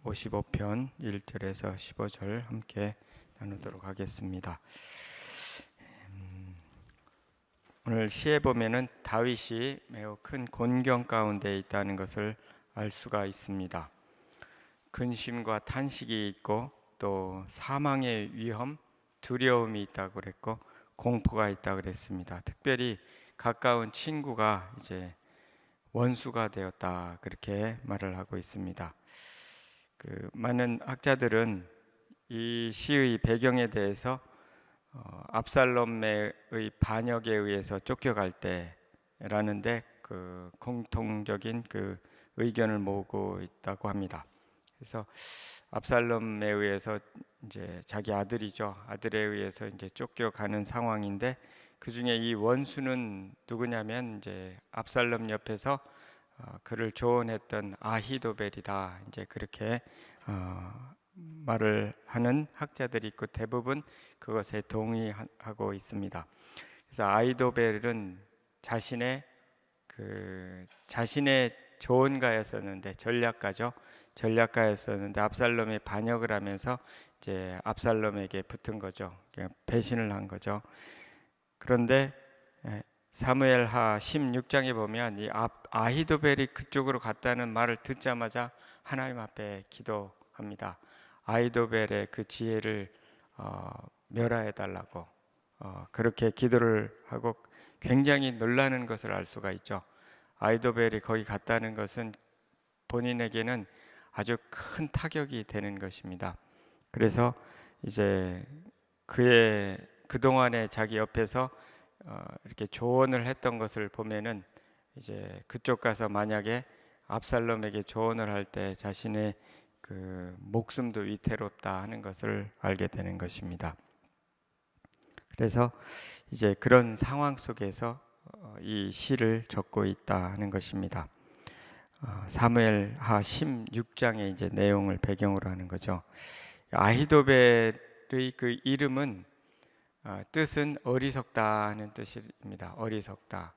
55편 1절에서 15절 함께 나누도록 하겠습니다. 오늘 시에 보면은 다윗이 매우 큰 곤경 가운데 있다는 것을 알 수가 있습니다. 근심과 탄식이 있고 또 사망의 위험, 두려움이 있다고 그랬고 공포가 있다고 그랬습니다. 특별히 가까운 친구가 이제 원수가 되었다 그렇게 말을 하고 있습니다. 많은 학자들은 이 시의 배경에 대해서 압살롬의 반역에 의해서 쫓겨갈 때라는데 공통적인 의견을 모으고 있다고 합니다. 그래서 압살롬에 의해서 이제 자기 아들이죠. 아들에 의해서 이제 쫓겨가는 상황인데 그 중에 이 원수는 누구냐면 이제 압살롬 옆에서 그를 조언했던 아히도벨이다. 이제 그렇게 말을 하는 학자들이 있고 대부분 그것에 동의하고 있습니다. 그래서 아히도벨은 자신의 조언가였었는데 전략가였었는데 압살롬이 반역을 하면서 이제 압살롬에게 붙은 거죠. 배신을 한 거죠. 그런데 사무엘하 16장에 보면 이 아히도벨이 그쪽으로 갔다는 말을 듣자마자 하나님 앞에 기도합니다. 아히도벨의 그 지혜를 멸하해 달라고 그렇게 기도를 하고 굉장히 놀라는 것을 알 수가 있죠. 아히도벨이 거기 갔다는 것은 본인에게는 아주 큰 타격이 되는 것입니다. 그래서 이제 그의 그동안에 자기 옆에서 이렇게 조언을 했던 것을 보면은 이제 그쪽 가서 만약에 압살롬에게 조언을 할 때 자신의 목숨도 위태롭다 하는 것을 알게 되는 것입니다. 그래서 이제 그런 상황 속에서 이 시를 적고 있다 하는 것입니다. 사무엘하 16장의 이제 내용을 배경으로 하는 거죠. 아히도벨의 그 이름은 뜻은 어리석다 하는 뜻입니다. 어리석다.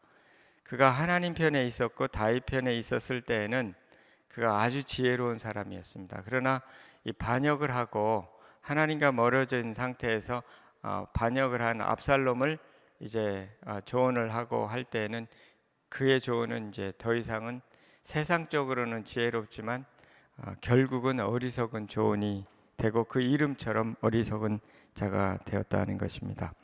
그가 하나님 편에 있었고 다윗 편에 있었을 때에는 그가 아주 지혜로운 사람이었습니다. 그러나 이 반역을 하고 하나님과 멀어진 상태에서 반역을 한 압살롬을 이제 조언을 하고 할 때에는 그의 조언은 이제 더 이상은 세상적으로는 지혜롭지만 결국은 어리석은 조언이 되고 그 이름처럼 어리석은 자가 되었다는 것입니다.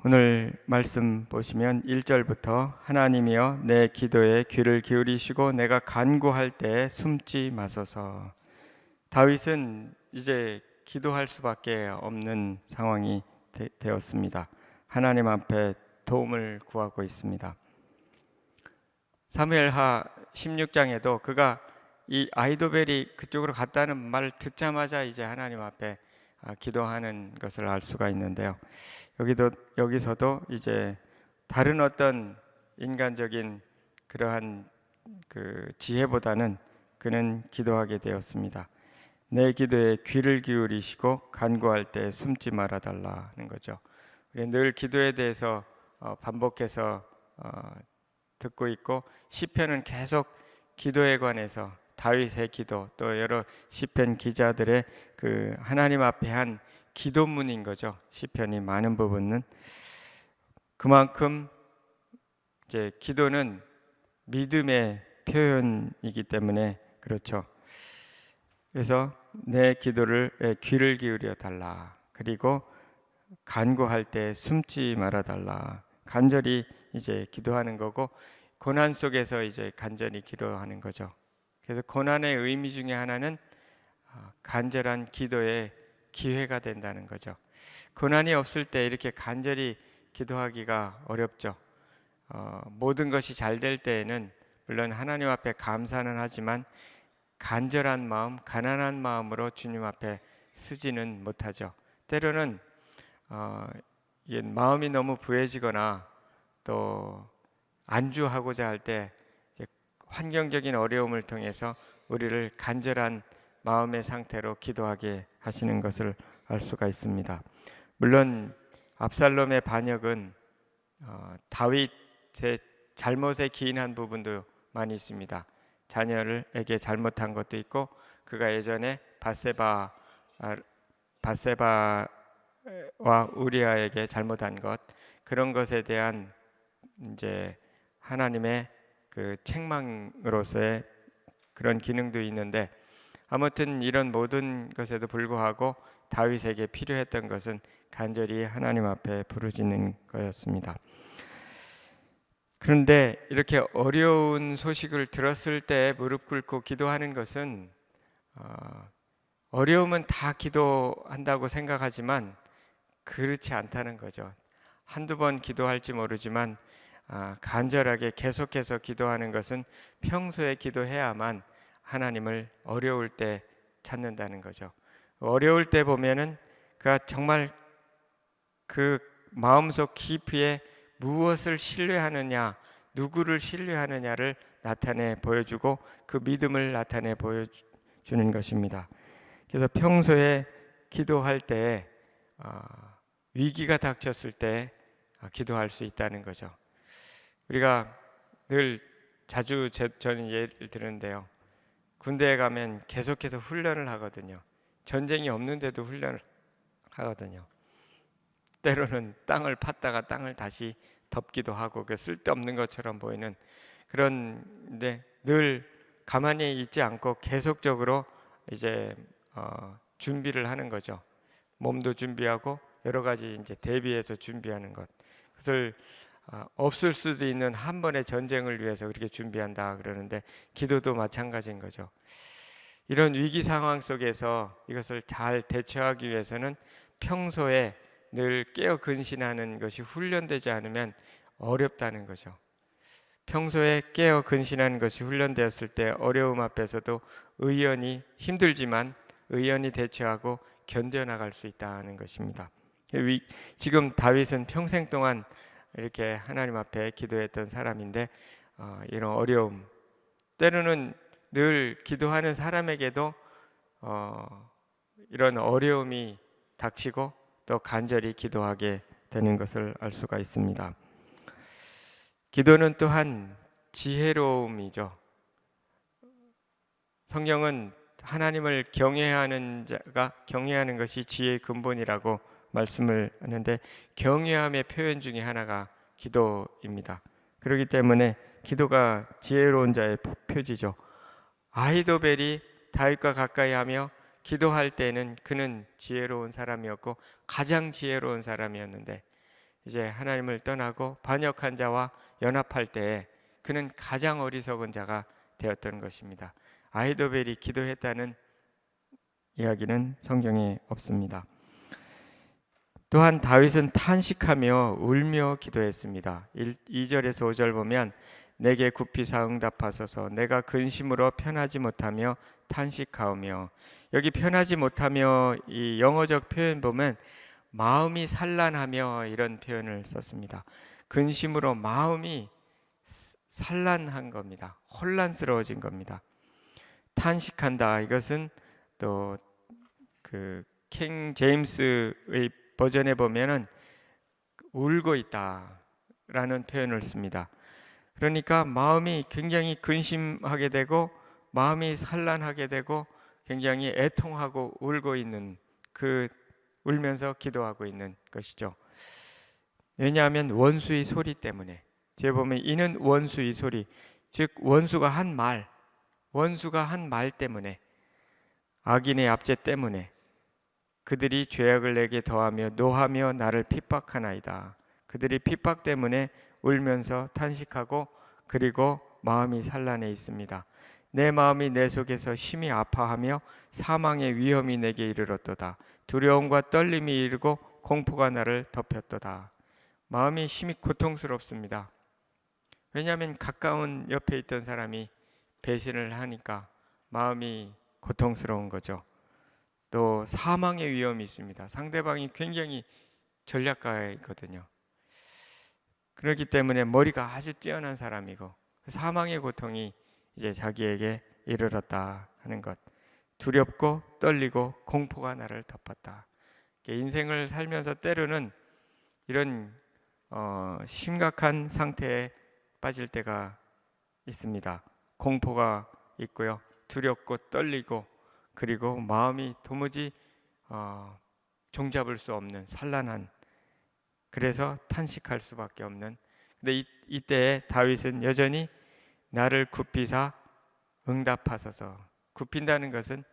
오늘 말씀 보시면 1절부터 하나님이여 내 기도에 귀를 기울이시고 내가 간구할 때 숨지 마소서. 다윗은 이제 기도할 수밖에 없는 상황이 되었습니다. 하나님 앞에 도움을 구하고 있습니다. 사무엘하 16장에도 그가 이 아히도벨이 그쪽으로 갔다는 말을 듣자마자 이제 하나님 앞에 기도하는 것을 알 수가 있는데요. 여기서도 이제 다른 어떤 인간적인 그러한 지혜보다는 그는 기도하게 되었습니다. 내 기도에 귀를 기울이시고 간구할 때 숨지 말아 달라는 거죠. 우리 늘 기도에 대해서 반복해서 듣고 있고 시편은 계속 기도에 관해서 다윗의 기도 또 여러 시편 기자들의 하나님 앞에 한 기도문인 거죠. 시편이 많은 부분은 그만큼 이제 기도는 믿음의 표현이기 때문에 그렇죠. 그래서 내 기도를 귀를 기울여 달라. 그리고 간구할 때 숨지 말아 달라. 간절히 이제 기도하는 거고 고난 속에서 이제 간절히 기도하는 거죠. 그래서 고난의 의미 중에 하나는 간절한 기도의 기회가 된다는 거죠. 고난이 없을 때 이렇게 간절히 기도하기가 어렵죠. 모든 것이 잘 될 때에는 물론 하나님 앞에 감사는 하지만 간절한 마음, 가난한 마음으로 주님 앞에 쓰지는 못하죠. 때로는 마음이 너무 부해지거나 또 안주하고자 할 때 환경적인 어려움을 통해서 우리를 간절한 마음의 상태로 기도하게 하시는 것을 알 수가 있습니다. 물론 압살롬의 반역은 다윗의 잘못에 기인한 부분도 많이 있습니다. 자녀에게 잘못한 것도 있고, 그가 예전에 바세바와 우리아에게 잘못한 것, 그런 것에 대한 이제 하나님의 그 책망으로서의 그런 기능도 있는데, 아무튼 이런 모든 것에도 불구하고 다윗에게 필요했던 것은 간절히 하나님 앞에 부르짖는 거였습니다. 그런데 이렇게 어려운 소식을 들었을 때 무릎 꿇고 기도하는 것은 어려움은 다 기도한다고 생각하지만 그렇지 않다는 거죠. 한두 번 기도할지 모르지만 간절하게 계속해서 기도하는 것은 평소에 기도해야만 하나님을 어려울 때 찾는다는 거죠. 어려울 때 보면은 그가 정말 그 마음속 깊이에 무엇을 신뢰하느냐, 누구를 신뢰하느냐를 나타내 보여주고 그 믿음을 나타내 보여주는 것입니다. 그래서 평소에 기도할 때 위기가 닥쳤을 때 기도할 수 있다는 거죠. 우리가 늘 자주 저는 예를 드는데요. 군대에 가면 계속해서 훈련을 하거든요. 전쟁이 없는데도 훈련을 하거든요. 때로는 땅을 팠다가 땅을 다시 덮기도 하고, 그 쓸데없는 것처럼 보이는 그런데 늘 가만히 있지 않고 계속적으로 이제 준비를 하는 거죠. 몸도 준비하고 여러 가지 이제 대비해서 준비하는 것. 그것을 없을 수도 있는 한 번의 전쟁을 위해서 그렇게 준비한다 그러는데, 기도도 마찬가지인 거죠. 이런 위기 상황 속에서 이것을 잘 대처하기 위해서는 평소에 늘 깨어 근신하는 것이 훈련되지 않으면 어렵다는 거죠. 평소에 깨어 근신하는 것이 훈련되었을 때 어려움 앞에서도 의연히, 힘들지만 의연히 대처하고 견뎌나갈 수 있다는 것입니다. 지금 다윗은 평생 동안 이렇게 하나님 앞에 기도했던 사람인데 이런 어려움, 때로는 늘 기도하는 사람에게도 이런 어려움이 닥치고 또 간절히 기도하게 되는 것을 알 수가 있습니다. 기도는 또한 지혜로움이죠. 성경은 하나님을 경외하는 자가 경외하는 것이 지혜의 근본이라고 말씀을 하는데, 경외함의 표현 중에 하나가 기도입니다. 그렇기 때문에 기도가 지혜로운 자의 표지죠. 아히도벨이 다윗과 가까이 하며 기도할 때는 그는 지혜로운 사람이었고 가장 지혜로운 사람이었는데, 이제 하나님을 떠나고 반역한 자와 연합할 때에 그는 가장 어리석은 자가 되었던 것입니다. 아히도벨이 기도했다는 이야기는 성경에 없습니다. 또한 다윗은 탄식하며 울며 기도했습니다. 2절에서 5절 보면 내게 굽히 사응답하소서, 내가 근심으로 편하지 못하며 탄식하오며, 여기 편하지 못하며 이 영어적 표현 보면 마음이 산란하며 이런 표현을 썼습니다. 근심으로 마음이 산란한 겁니다. 혼란스러워진 겁니다. 탄식한다, 이것은 또 그 킹 제임스의 버전에 보면은 울고 있다라는 표현을 씁니다. 그러니까 마음이 굉장히 근심하게 되고 마음이 산란하게 되고 굉장히 애통하고 울고 있는, 그 울면서 기도하고 있는 것이죠. 왜냐하면 원수의 소리 때문에, 제가 보면 이는 원수의 소리, 즉 원수가 한 말 때문에, 악인의 압제 때문에 그들이 죄악을 내게 더하며 노하며 나를 핍박하나이다. 그들이 핍박 때문에 울면서 탄식하고 그리고 마음이 산란해 있습니다. 내 마음이 내 속에서 심히 아파하며 사망의 위험이 내게 이르렀도다. 두려움과 떨림이 이르고 공포가 나를 덮였도다. 마음이 심히 고통스럽습니다. 왜냐하면 가까운 옆에 있던 사람이 배신을 하니까 마음이 고통스러운 거죠. 또 사망의 위험이 있습니다. 상대방이 굉장히 전략가이거든요. 그렇기 때문에 머리가 아주 뛰어난 사람이고 사망의 고통이 이제 자기에게 이르렀다 하는 것, 두렵고 떨리고 공포가 나를 덮었다. 인생을 살면서 때로는 이런 심각한 상태에 빠질 때가 있습니다. 공포가 있고요. 두렵고 떨리고, 그리고 마음이 도무지 종잡을 수 없는 산란한, 그래서 탄식할 수밖에 없는. 근데 이때에 다윗은 여전히 나를 굽히사 응답하소서. 굽힌다는 것은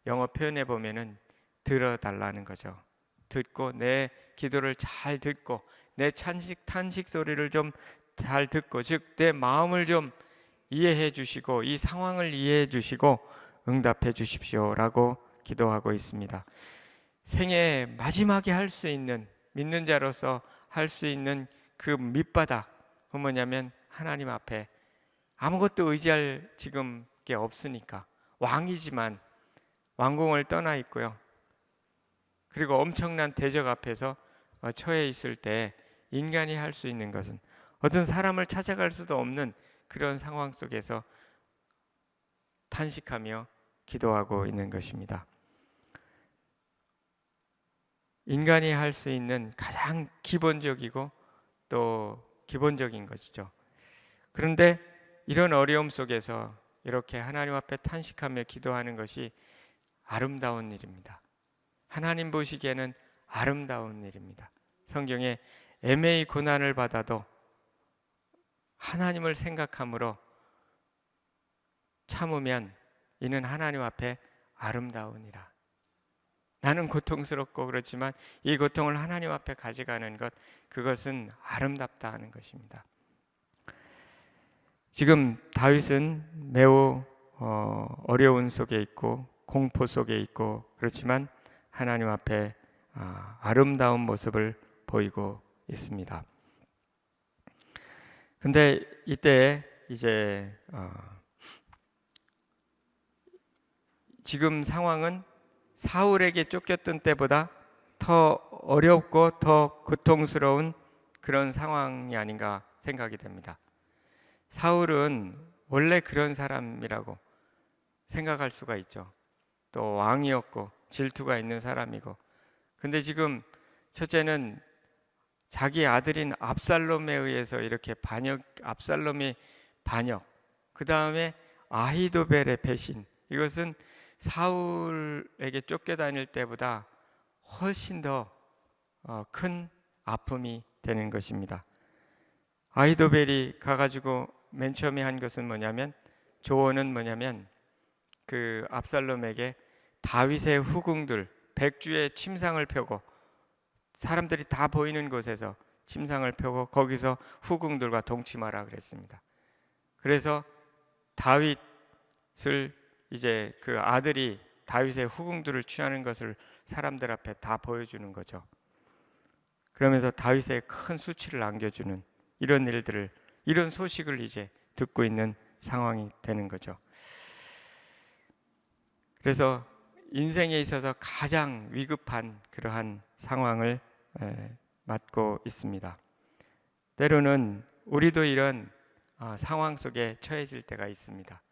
영어 표현해 보면은 들어달라는 거죠. 듣고 내 기도를 잘 듣고 내 탄식 소리를 좀 잘 듣고, 즉 내 마음을 좀 이해해 주시고 이 상황을 이해해 주시고 응답해 주십시오라고 기도하고 있습니다. 생애 마지막에 할 수 있는, 믿는 자로서 할 수 있는 그 밑바닥은 뭐냐면 하나님 앞에 아무것도 의지할 지금 게 없으니까, 왕이지만 왕궁을 떠나 있고요. 그리고 엄청난 대적 앞에서 처해 있을 때 인간이 할 수 있는 것은 어떤 사람을 찾아갈 수도 없는 그런 상황 속에서 탄식하며 기도하고 있는 것입니다. 인간이 할 수 있는 가장 기본적이고 또 기본적인 것이죠. 그런데 이런 어려움 속에서 이렇게 하나님 앞에 탄식하며 기도하는 것이 아름다운 일입니다. 하나님 보시기에는 아름다운 일입니다. 성경에 애매히 고난을 받아도 하나님을 생각함으로 참으면 이는 하나님 앞에 아름다우니라. 나는 고통스럽고 그렇지만 이 고통을 하나님 앞에 가져가는 것, 그것은 아름답다 하는 것입니다. 지금 다윗은 매우 어려운 속에 있고 공포 속에 있고, 그렇지만 하나님 앞에 아름다운 모습을 보이고 있습니다. 근데 이때 이제 지금 상황은 사울에게 쫓겼던 때보다 더 어렵고 더 고통스러운 그런 상황이 아닌가 생각이 됩니다. 사울은 원래 그런 사람이라고 생각할 수가 있죠. 또 왕이었고 질투가 있는 사람이고. 근데 지금 첫째는 자기 아들인 압살롬에 의해서 이렇게 압살롬이 반역, 그 다음에 아히도벨의 배신, 이것은 사울에게 쫓겨다닐 때보다 훨씬 더 큰 아픔이 되는 것입니다. 아히도벨이 가가지고 맨 처음에 한 것은 뭐냐면, 조언은 뭐냐면 그 압살롬에게 다윗의 후궁들 100주의 침상을 펴고, 사람들이 다 보이는 곳에서 침상을 펴고 거기서 후궁들과 동침하라 그랬습니다. 그래서 다윗을, 이제 그 아들이 다윗의 후궁들을 취하는 것을 사람들 앞에 다 보여주는 거죠. 그러면서 다윗의 큰 수치를 안겨주는 이런 일들을, 이런 소식을 이제 듣고 있는 상황이 되는 거죠. 그래서 인생에 있어서 가장 위급한 그러한 상황을 맞고 있습니다. 때로는 우리도 이런 상황 속에 처해질 때가 있습니다.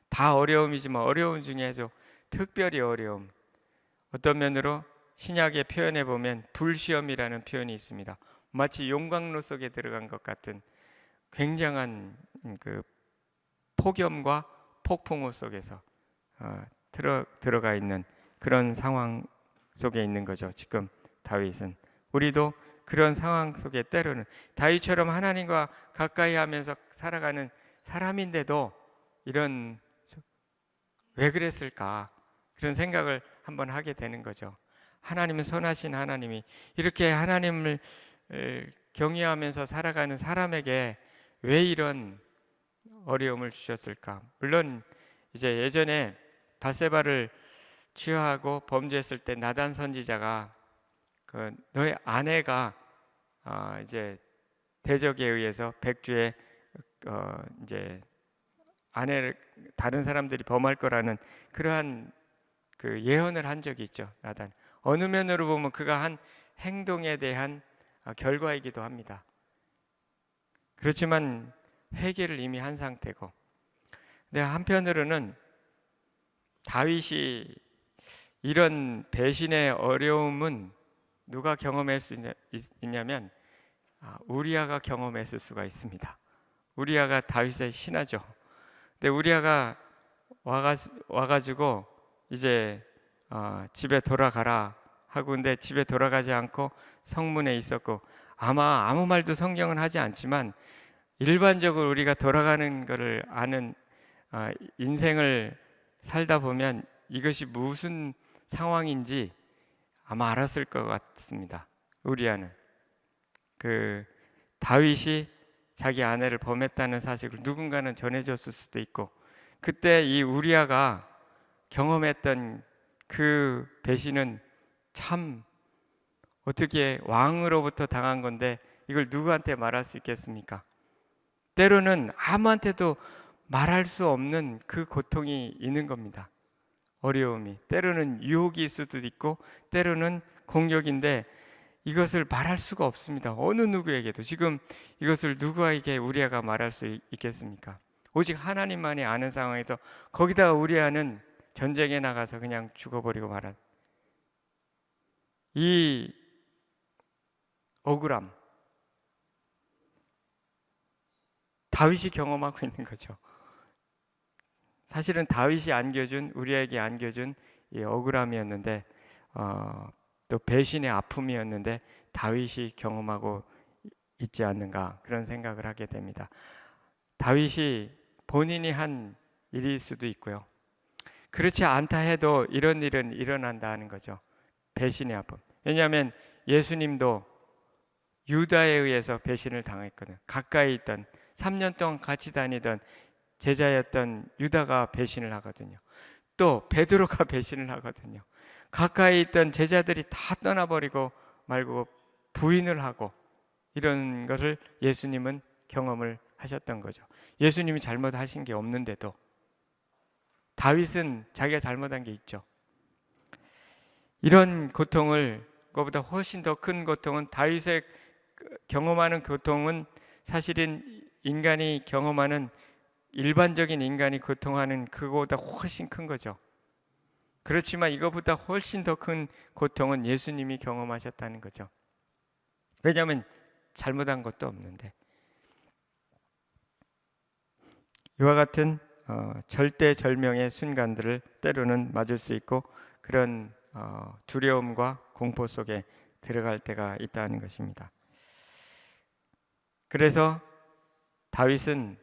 다 어려움이지만 어려움 중에서 특별히 어려움, 어떤 면으로 신약의 표현해 보면 불시험이라는 표현이 있습니다. 마치 용광로 속에 들어간 것 같은 굉장한 그 폭염과 폭풍우 속에서 들어가 있는 그런 상황 속에 있는 거죠. 지금 다윗은. 우리도 그런 상황 속에 때로는 다윗처럼 하나님과 가까이 하면서 살아가는 사람인데도 이런, 왜 그랬을까, 그런 생각을 한번 하게 되는 거죠. 하나님은 선하신 하나님이 이렇게 하나님을 경외하면서 살아가는 사람에게 왜 이런 어려움을 주셨을까? 물론 이제 예전에 바세바를 취하고 범죄했을 때 나단 선지자가 너의 아내가 이제 대적에 의해서 100주에 이제 아내를 다른 사람들이 범할 거라는 그러한 그 예언을 한 적이 있죠. 나단. 어느 면으로 보면 그가 한 행동에 대한 결과이기도 합니다. 그렇지만 회개를 이미 한 상태고, 근데 한편으로는 다윗이 이런 배신의 어려움은 누가 경험할 수 있냐면 우리아가 경험했을 수가 있습니다. 우리아가 다윗의 신하죠. 근데 우리아가 와가지고 이제 집에 돌아가라 하고, 근데 집에 돌아가지 않고 성문에 있었고, 아마 아무 말도 성경은 하지 않지만 일반적으로 우리가 돌아가는 것을 아는 인생을 살다 보면 이것이 무슨 상황인지 아마 알았을 것 같습니다. 우리아는 그 다윗이 자기 아내를 범했다는 사실을 누군가는 전해줬을 수도 있고, 그때 이 우리아가 경험했던 그 배신은 참, 어떻게 왕으로부터 당한 건데 이걸 누구한테 말할 수 있겠습니까? 때로는 아무한테도 말할 수 없는 그 고통이 있는 겁니다. 어려움이, 때로는 유혹일 수도 있고 때로는 공격인데 이것을 말할 수가 없습니다. 어느 누구에게도. 지금 이것을 누구에게 우리아가 말할 수 있겠습니까? 오직 하나님만이 아는 상황에서, 거기다가 우리아는 전쟁에 나가서 그냥 죽어버리고 말한 이 억울함, 다윗이 경험하고 있는 거죠. 사실은 다윗이 안겨준, 우리에게 안겨준 이 억울함이었는데, 또 배신의 아픔이었는데 다윗이 경험하고 있지 않는가, 그런 생각을 하게 됩니다. 다윗이 본인이 한 일일 수도 있고요, 그렇지 않다 해도 이런 일은 일어난다 하는 거죠. 배신의 아픔. 왜냐하면 예수님도 유다에 의해서 배신을 당했거든요. 가까이 있던 3년 동안 같이 다니던 제자였던 유다가 배신을 하거든요. 또 베드로가 배신을 하거든요. 가까이 있던 제자들이 다 떠나버리고 말고 부인을 하고, 이런 것을 예수님은 경험을 하셨던 거죠. 예수님이 잘못하신 게 없는데도 다윗은 자기가 잘못한 게 있죠. 이런 고통을, 그것보다 훨씬 더 큰 고통은, 다윗의 경험하는 고통은 사실은 인간이 경험하는, 일반적인 인간이 고통하는 그거보다 훨씬 큰 거죠. 그렇지만 이거보다 훨씬 더 큰 고통은 예수님이 경험하셨다는 거죠. 왜냐하면 잘못한 것도 없는데. 이와 같은 절대절명의 순간들을 때로는 맞을 수 있고, 그런 두려움과 공포 속에 들어갈 때가 있다는 것입니다. 그래서 다윗은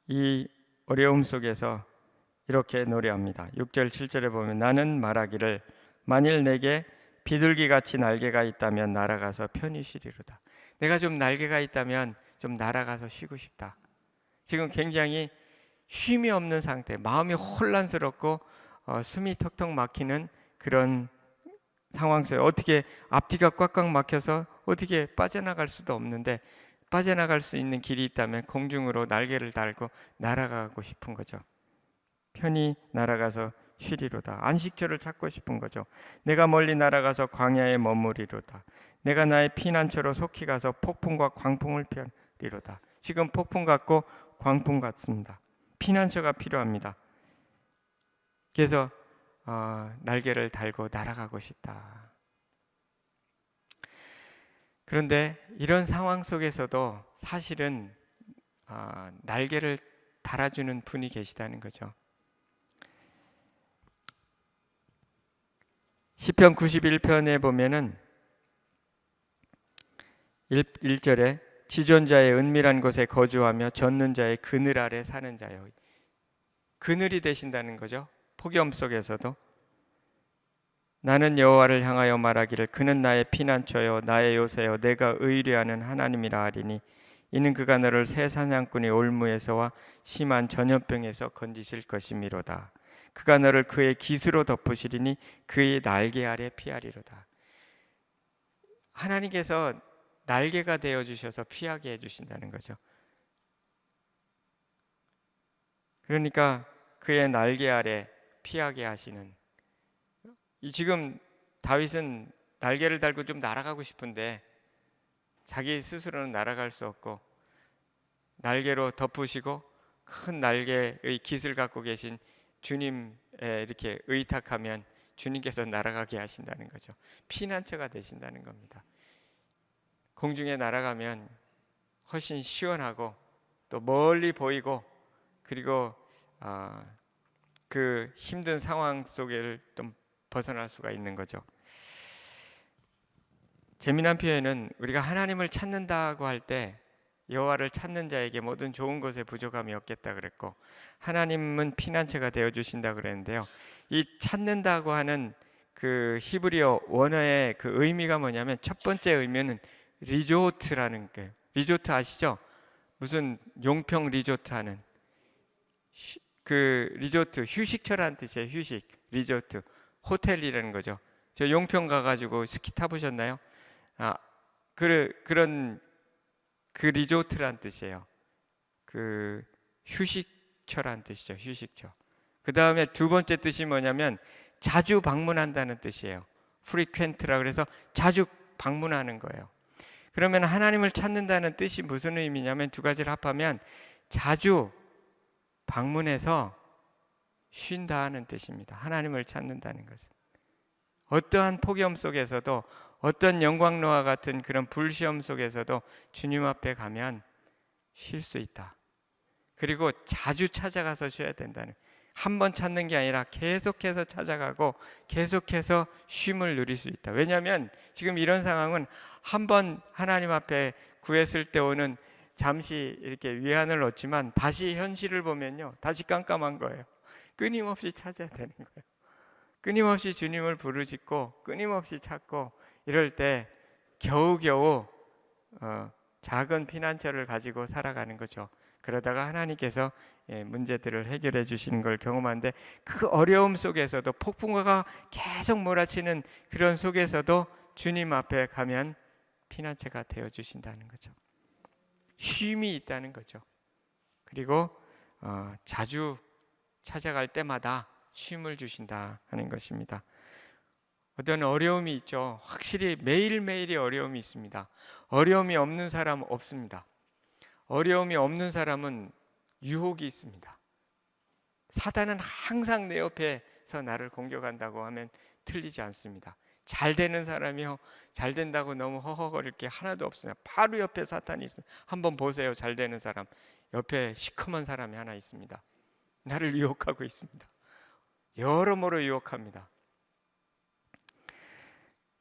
이 어려움 속에서 이렇게 노래합니다. 6절 7절에 보면, 나는 말하기를 만일 내게 비둘기같이 날개가 있다면 날아가서 편히 쉬리로다. 내가 좀 날개가 있다면 좀 날아가서 쉬고 싶다. 지금 굉장히 쉼이 없는 상태, 마음이 혼란스럽고 숨이 턱턱 막히는 그런 상황 속에, 어떻게 앞뒤가 꽉꽉 막혀서 어떻게 빠져나갈 수도 없는데, 빠져나갈 수 있는 길이 있다면 공중으로 날개를 달고 날아가고 싶은 거죠. 편히 날아가서 쉬리로다. 안식처를 찾고 싶은 거죠. 내가 멀리 날아가서 광야에 머무리로다. 내가 나의 피난처로 속히 가서 폭풍과 광풍을 피하리로다. 지금 폭풍 같고 광풍 같습니다. 피난처가 필요합니다. 그래서 날개를 달고 날아가고 싶다. 그런데 이런 상황 속에서도 사실은 날개를 달아주는 분이 계시다는 거죠. 시편 91편에 보면은 1절에 지존자의 은밀한 곳에 거주하며 젖는 자의 그늘 아래 사는 자요. 그늘이 되신다는 거죠. 폭염 속에서도. 나는 여호와를 향하여 말하기를 그는 나의 피난처요 나의 요새요 내가 의뢰하는 하나님이라 하리니 이는 그가 너를 새 사냥꾼의 올무에서와 심한 전염병에서 건지실 것이미로다. 그가 너를 그의 깃으로 덮으시리니 그의 날개 아래 피하리로다. 하나님께서 날개가 되어 주셔서 피하게 해 주신다는 거죠. 그러니까 그의 날개 아래 피하게 하시는, 지금 다윗은 날개를 달고 좀 날아가고 싶은데 자기 스스로는 날아갈 수 없고, 날개로 덮으시고 큰 날개의 깃을 갖고 계신 주님에 이렇게 의탁하면 주님께서 날아가게 하신다는 거죠. 피난처가 되신다는 겁니다. 공중에 날아가면 훨씬 시원하고 또 멀리 보이고, 그리고 그 힘든 상황 속을 좀 벗어날 수가 있는 거죠. 재미난 표현은 우리가 하나님을 찾는다고 할 때 여호와를 찾는 자에게 모든 좋은 것에 부족함이 없겠다 그랬고, 하나님은 피난처가 되어 주신다 그랬는데요. 이 찾는다고 하는 그 히브리어 원어의 그 의미가 뭐냐면, 첫 번째 의미는 리조트라는 거예요. 리조트 아시죠? 무슨 용평 리조트 하는 그 리조트, 휴식처라는 뜻이에요. 휴식, 리조트, 호텔이라는 거죠. 저 용평 가가지고 스키 타보셨나요? 그런 그 리조트란 뜻이에요. 그 휴식처란 뜻이죠. 휴식처. 그 다음에 두 번째 뜻이 뭐냐면 자주 방문한다는 뜻이에요. frequent라 그래서 자주 방문하는 거예요. 그러면 하나님을 찾는다는 뜻이 무슨 의미냐면, 두 가지를 합하면 자주 방문해서 쉰다 하는 뜻입니다. 하나님을 찾는다는 것은 어떠한 폭염 속에서도, 어떤 영광로와 같은 그런 불시험 속에서도 주님 앞에 가면 쉴 수 있다. 그리고 자주 찾아가서 쉬어야 된다는, 한 번 찾는 게 아니라 계속해서 찾아가고 계속해서 쉼을 누릴 수 있다. 왜냐하면 지금 이런 상황은 한 번 하나님 앞에 구했을 때 오는 잠시 이렇게 위안을 얻지만, 다시 현실을 보면요, 다시 깜깜한 거예요. 끊임없이 찾아야 되는 거예요. 끊임없이 주님을 부르짖고 끊임없이 찾고, 이럴 때 겨우겨우 작은 피난처를 가지고 살아가는 거죠. 그러다가 하나님께서 문제들을 해결해 주시는 걸 경험하는데, 그 어려움 속에서도, 폭풍과가 계속 몰아치는 그런 속에서도 주님 앞에 가면 피난처가 되어 주신다는 거죠. 쉼이 있다는 거죠. 그리고 자주 찾아갈 때마다 쉼을 주신다 하는 것입니다. 어떤 어려움이 있죠. 확실히 매일매일이 어려움이 있습니다. 어려움이 없는 사람 없습니다. 어려움이 없는 사람은 유혹이 있습니다. 사단은 항상 내 옆에서 나를 공격한다고 하면 틀리지 않습니다. 잘 되는 사람이요, 잘 된다고 너무 허허거릴 게 하나도 없습니다. 바로 옆에 사탄이 있습니다. 한번 보세요. 잘 되는 사람 옆에 시커먼 사람이 하나 있습니다. 나를 유혹하고 있습니다. 여러모로 유혹합니다.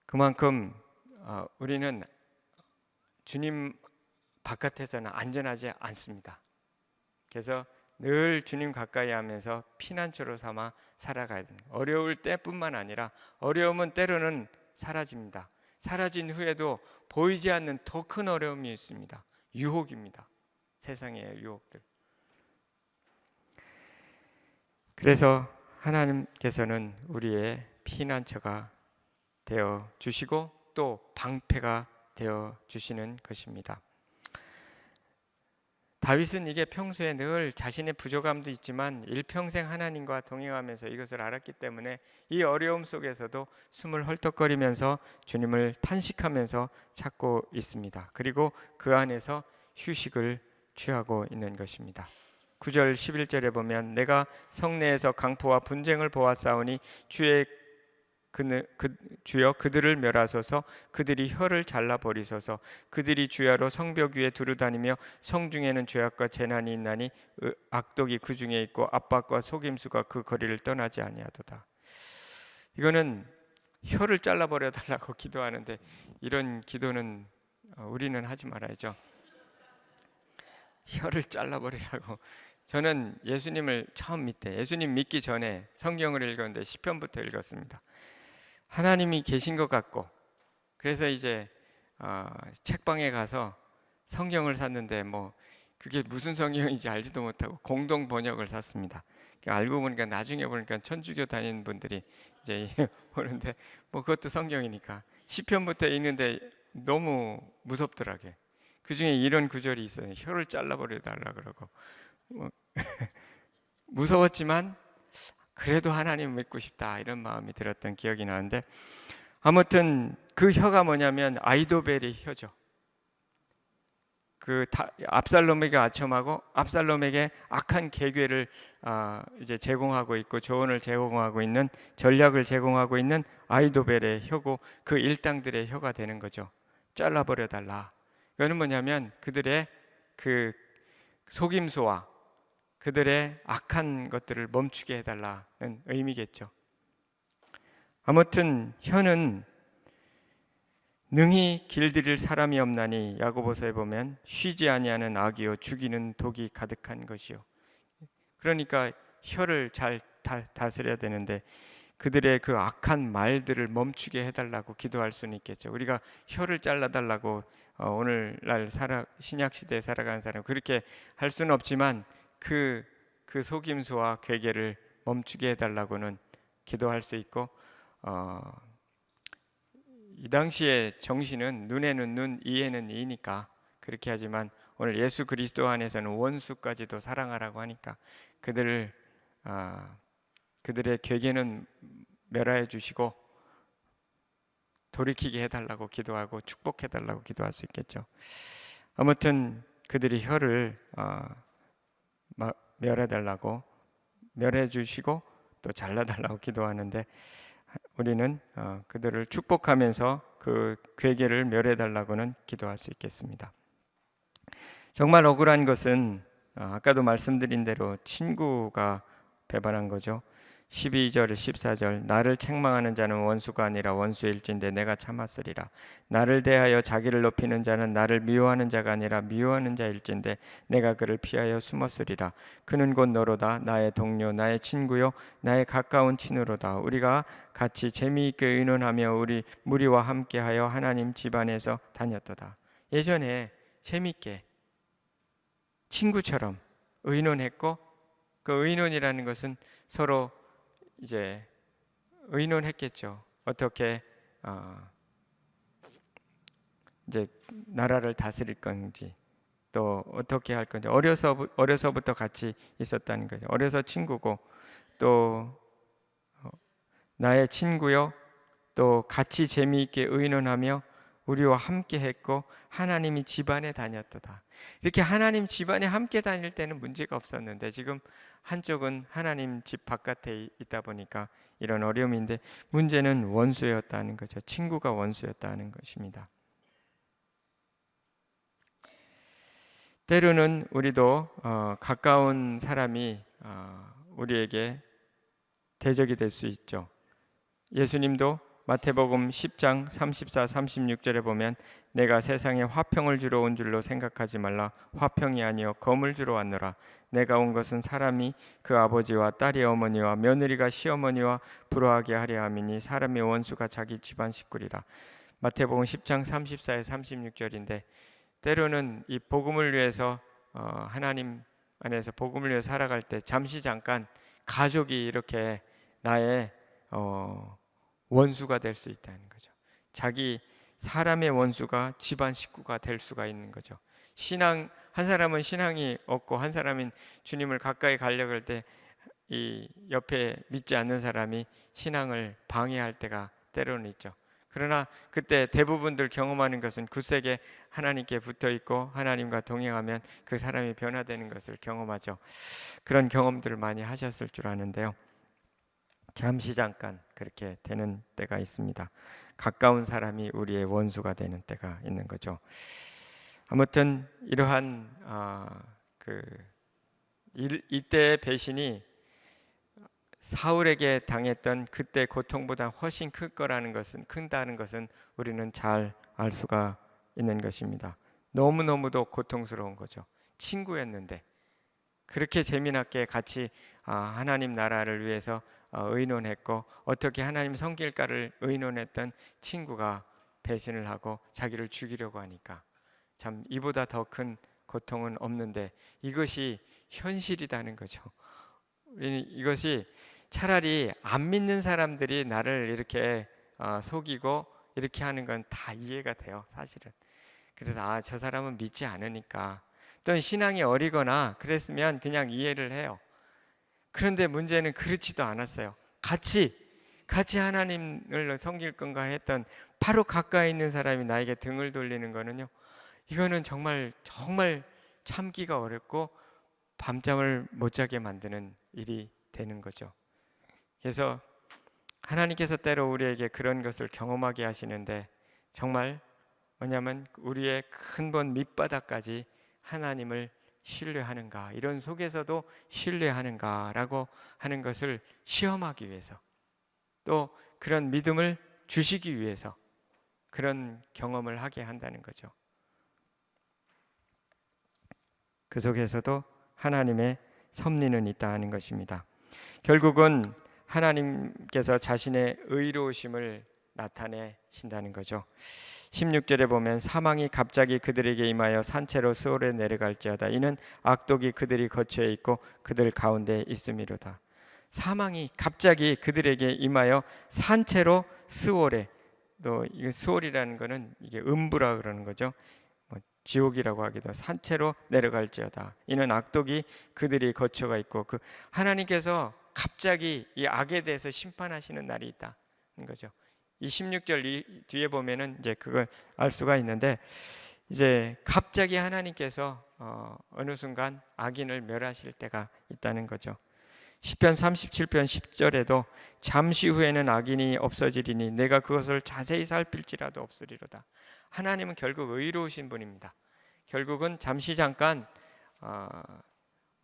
그만큼 우리는 주님 바깥에서는 안전하지 않습니다. 그래서 늘 주님 가까이 하면서 피난처로 삼아 살아가야 됩니다. 어려울 때뿐만 아니라, 어려움은 때로는 사라집니다. 사라진 후에도 보이지 않는 더 큰 어려움이 있습니다. 유혹입니다. 세상의 유혹들. 그래서 하나님께서는 우리의 피난처가 되어 주시고 또 방패가 되어 주시는 것입니다. 다윗은 이게 평소에 늘 자신의 부족함도 있지만 일평생 하나님과 동행하면서 이것을 알았기 때문에 이 어려움 속에서도 숨을 헐떡거리면서 주님을 탄식하면서 찾고 있습니다. 그리고 그 안에서 휴식을 취하고 있는 것입니다. 9절 11절에 보면, 내가 성내에서 강포와 분쟁을 보았사오니 주여 그들을 멸하소서. 그들이 혀를 잘라버리소서. 그들이 주야로 성벽 위에 두루다니며 성중에는 죄악과 재난이 있나니 악독이 그 중에 있고 압박과 속임수가 그 거리를 떠나지 아니하도다. 이거는 혀를 잘라버려 달라고 기도하는데, 이런 기도는 우리는 하지 말아야죠. 혀를 잘라버리라고. 저는 예수님을 처음 예수님 믿기 전에 성경을 읽었는데 시편부터 읽었습니다. 하나님이 계신 것 같고, 그래서 이제 책방에 가서 성경을 샀는데 그게 무슨 성경인지 알지도 못하고 공동 번역을 샀습니다. 알고 보니까, 나중에 보니까 천주교 다니는 분들이 이제 보는데 그것도 성경이니까 시편부터 읽는데 너무 무섭더라고요. 그 중에 이런 구절이 있어요. 혀를 잘라버려 달라 그러고. 무서웠지만 그래도 하나님 믿고 싶다, 이런 마음이 들었던 기억이 나는데, 아무튼 그 혀가 뭐냐면 아이도벨의 혀죠. 압살롬에게 아첨하고 압살롬에게 악한 계획을 이제 제공하고 있고 조언을 제공하고 있는, 전략을 제공하고 있는 아이도벨의 혀고, 그 일당들의 혀가 되는 거죠. 잘라버려 달라. 이거는 뭐냐면 그들의 그 속임수와 그들의 악한 것들을 멈추게 해달라는 의미겠죠. 아무튼 혀는 능히 길들일 사람이 없나니 야고보서에 보면 쉬지 아니하는 악이요 죽이는 독이 가득한 것이요. 그러니까 혀를 잘 다스려야 되는데 그들의 그 악한 말들을 멈추게 해달라고 기도할 수는 있겠죠. 우리가 혀를 잘라달라고 오늘날 신약 시대에 살아가는 사람 그렇게 할 수는 없지만 그 속임수와 괴계를 멈추게 해달라고는 기도할 수 있고 이 당시의 정신은 눈에는 눈, 이에는 이니까 그렇게 하지만 오늘 예수 그리스도 안에서는 원수까지도 사랑하라고 하니까 그들의 괴계는 멸하여 주시고 돌이키게 해달라고 기도하고 축복해달라고 기도할 수 있겠죠. 아무튼 그들이 혀를 멸해달라고 멸해 주시고 또 잘라달라고 기도하는데 우리는 그들을 축복하면서 그 괴계를 멸해달라고는 기도할 수 있겠습니다. 정말 억울한 것은 아까도 말씀드린 대로 친구가 배반한 거죠. 12절 14절 나를 책망하는 자는 원수가 아니라 원수일진데 내가 참았으리라. 나를 대하여 자기를 높이는 자는 나를 미워하는 자가 아니라 미워하는 자일진데 내가 그를 피하여 숨었으리라. 그는 곧 너로다. 나의 동료 나의 친구요 나의 가까운 친으로다. 우리가 같이 재미있게 의논하며 우리 무리와 함께하여 하나님 집안에서 다녔도다. 예전에 재미있게 친구처럼 의논했고 그 의논이라는 것은 서로 이제 의논했겠죠. 어떻게 이제 나라를 다스릴 건지 또 어떻게 할 건지 어려서부터 같이 있었다는 거죠. 어려서 친구고 또 나의 친구요 또 같이 재미있게 의논하며 우리와 함께 했고 하나님이 집안에 다녔도다. 이렇게 하나님 집안에 함께 다닐 때는 문제가 없었는데 지금 한쪽은 하나님 집 바깥에 있다 보니까 이런 어려움인데 문제는 원수였다는 거죠. 친구가 원수였다는 것입니다. 때로는 우리도 가까운 사람이 우리에게 대적이 될 수 있죠. 예수님도 마태복음 10장 34, 36절에 보면 내가 세상에 화평을 주러 온 줄로 생각하지 말라. 화평이 아니요 검을 주러 왔노라. 내가 온 것은 사람이 그 아버지와 딸이 어머니와 며느리가 시어머니와 불화하게 하려 함이니 사람의 원수가 자기 집안 식구리라. 마태복음 10장 34에 36절인데 때로는 이 복음을 위해서 하나님 안에서 복음을 위해 살아갈 때 잠깐 가족이 이렇게 나의 원수가 될 수 있다는 거죠. 자기 사람의 원수가 집안 식구가 될 수가 있는 거죠. 한 사람은 신앙이 없고 한 사람은 주님을 가까이 가려고 할 때 이 옆에 믿지 않는 사람이 신앙을 방해할 때가 때로는 있죠. 그러나 그때 대부분들 경험하는 것은 굳세게 하나님께 붙어 있고 하나님과 동행하면 그 사람이 변화되는 것을 경험하죠. 그런 경험들을 많이 하셨을 줄 아는데요. 잠깐 그렇게 되는 때가 있습니다. 가까운 사람이 우리의 원수가 되는 때가 있는 거죠. 아무튼 이러한 이때의 배신이 사울에게 당했던 그때 고통보다 훨씬 큰다는 것은 우리는 잘 알 수가 있는 것입니다. 너무너무도 고통스러운 거죠. 친구였는데 그렇게 재미나게 같이 하나님 나라를 위해서 의논했고 어떻게 하나님 섬길까를 의논했던 친구가 배신을 하고 자기를 죽이려고 하니까 참 이보다 더 큰 고통은 없는데 이것이 현실이라는 거죠. 이것이 차라리 안 믿는 사람들이 나를 이렇게 속이고 이렇게 하는 건 다 이해가 돼요, 사실은. 그래서 저 사람은 믿지 않으니까 또는 신앙이 어리거나 그랬으면 그냥 이해를 해요. 그런데 문제는 그렇지도 않았어요. 같이 하나님을 섬길 건가 했던 바로 가까이 있는 사람이 나에게 등을 돌리는 거는요. 이거는 정말 참기가 어렵고 밤잠을 못 자게 만드는 일이 되는 거죠. 그래서 하나님께서 때로 우리에게 그런 것을 경험하게 하시는데 정말 뭐냐면 우리의 큰 본 밑바닥까지 하나님을 신뢰하는가, 이런 속에서도 신뢰하는가라고 하는 것을 시험하기 위해서, 또 그런 믿음을 주시기 위해서 그런 경험을 하게 한다는 거죠. 그 속에서도 하나님의 섭리는 있다 하는 것입니다. 결국은 하나님께서 자신의 의로우심을 나타내신다는 거죠. 16절에 보면 사망이 갑자기 그들에게 임하여 산채로 스올에 내려갈지어다. 이는 악독이 그들이 거처에 있고 그들 가운데 있음이로다. 사망이 갑자기 그들에게 임하여 산채로 스올에, 또 이 스올이라는 것은 이게 음부라 그러는 거죠. 지옥이라고 하기도, 산채로 내려갈지어다. 이는 악독이 그들이 거처가 있고, 그 하나님께서 갑자기 이 악에 대해서 심판하시는 날이 있다는 거죠. 이 16절 뒤에 보면은 이제 그걸 알 수가 있는데, 이제 갑자기 하나님께서 어느 순간 악인을 멸하실 때가 있다는 거죠. 시편 37편 10절에도 잠시 후에는 악인이 없어지리니 내가 그것을 자세히 살필지라도 없으리로다. 하나님은 결국 의로우신 분입니다. 결국은 잠깐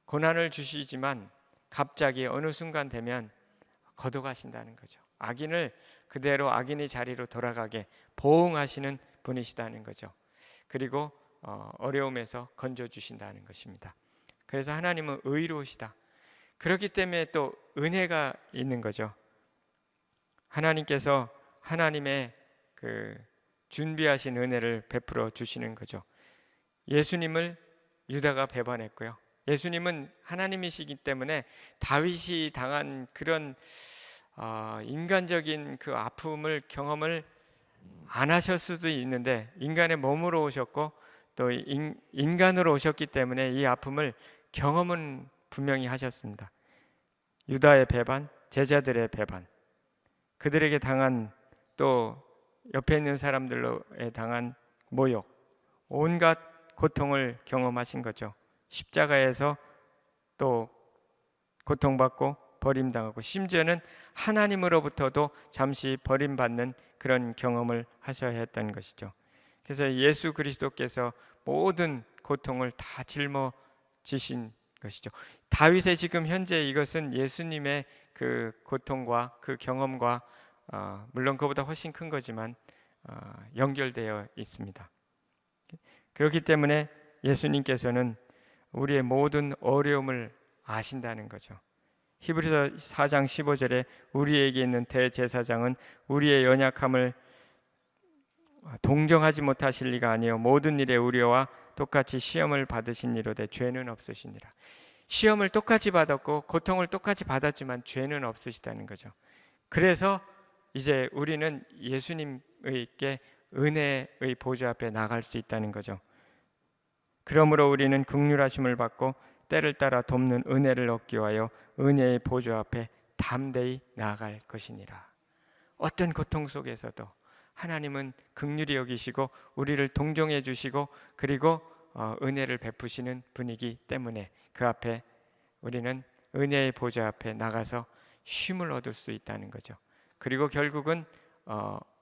고난을 주시지만 갑자기 어느 순간 되면 거둬가신다는 거죠. 악인을 그대로 악인의 자리로 돌아가게 보응하시는 분이시다는 거죠. 그리고 어려움에서 건져주신다는 것입니다. 그래서 하나님은 의로우시다. 그렇기 때문에 또 은혜가 있는 거죠. 하나님께서 하나님의 그 준비하신 은혜를 베풀어 주시는 거죠. 예수님을 유다가 배반했고요. 예수님은 하나님이시기 때문에 다윗이 당한 그런 인간적인 그 아픔을 경험을 안 하실 수도 있는데, 인간의 몸으로 오셨고 또 인간으로 오셨기 때문에 이 아픔을 경험은 분명히 하셨습니다. 유다의 배반, 제자들의 배반, 그들에게 당한, 또 옆에 있는 사람들로에 당한 모욕, 온갖 고통을 경험하신 거죠. 십자가에서 또 고통받고 버림당하고, 심지어는 하나님으로부터도 잠시 버림받는 그런 경험을 하셔야 했던 것이죠. 그래서 예수 그리스도께서 모든 고통을 다 짊어지신 것이죠. 다윗의 지금 현재 이것은 예수님의 그 고통과 그 경험과 물론 그보다 훨씬 큰 거지만 연결되어 있습니다. 그렇기 때문에 예수님께서는 우리의 모든 어려움을 아신다는 거죠. 히브리서 4장 15절에 우리에게 있는 대제사장은 우리의 연약함을 동정하지 못하실 리가 아니요 모든 일에 우리와 똑같이 시험을 받으신 이로되 죄는 없으시니라. 시험을 똑같이 받았고 고통을 똑같이 받았지만 죄는 없으시다는 거죠. 그래서 이제 우리는 예수님께 은혜의 보좌 앞에 나갈 수 있다는 거죠. 그러므로 우리는 긍휼하심을 받고 때를 따라 돕는 은혜를 얻기 위하여 은혜의 보좌 앞에 담대히 나아갈 것이니라. 어떤 고통 속에서도 하나님은 긍휼히 여기시고 우리를 동정해 주시고, 그리고 은혜를 베푸시는 분이기 때문에 그 앞에 우리는 은혜의 보좌 앞에 나가서 쉼을 얻을 수 있다는 거죠. 그리고 결국은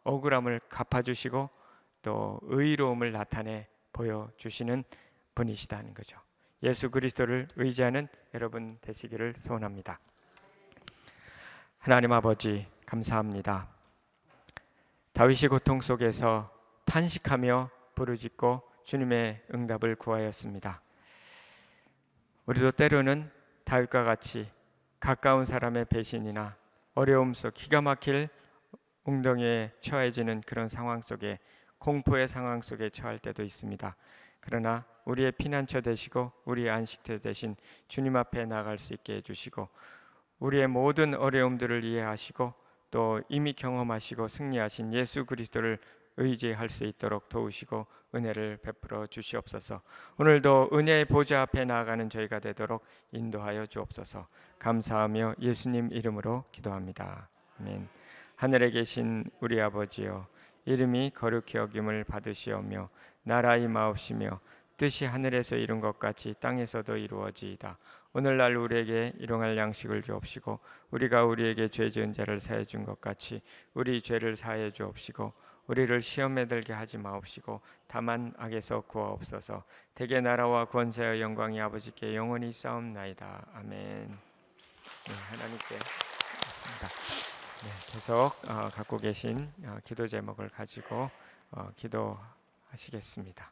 억울함을 갚아주시고 또 의로움을 나타내 보여주시는 분이시다는 거죠. 예수 그리스도를 의지하는 여러분 되시기를 소원합니다. 하나님 아버지, 감사합니다. 다윗이 고통 속에서 탄식하며 부르짖고 주님의 응답을 구하였습니다. 우리도 때로는 다윗과 같이 가까운 사람의 배신이나 어려움 속, 기가 막힐 웅덩이에 처해지는 그런 상황 속에, 공포의 상황 속에 처할 때도 있습니다. 그러나 우리의 피난처 되시고 우리의 안식처 되신 주님 앞에 나갈 수 있게 해주시고, 우리의 모든 어려움들을 이해하시고 또 이미 경험하시고 승리하신 예수 그리스도를 의지할 수 있도록 도우시고 은혜를 베풀어 주시옵소서. 오늘도 은혜의 보좌 앞에 나아가는 저희가 되도록 인도하여 주옵소서. 감사하며 예수님 이름으로 기도합니다. 아멘. 하늘에 계신 우리 아버지여, 이름이 거룩히 여김을 받으시오며 나라 임하옵시며 뜻이 하늘에서 이룬 것 같이 땅에서도 이루어지이다. 오늘날 우리에게 일용할 양식을 주옵시고 우리가 우리에게 죄 지은 자를 사해 준 것 같이 우리 죄를 사해 주옵시고 우리를 시험에 들게 하지 마옵시고 다만 악에서 구하옵소서. 대개 나라와 권세와 영광이 아버지께 영원히 있사옵나이다. 아멘. 네, 하나님께 감사합니다. 네, 계속 갖고 계신 기도 제목을 가지고 기도하시겠습니다.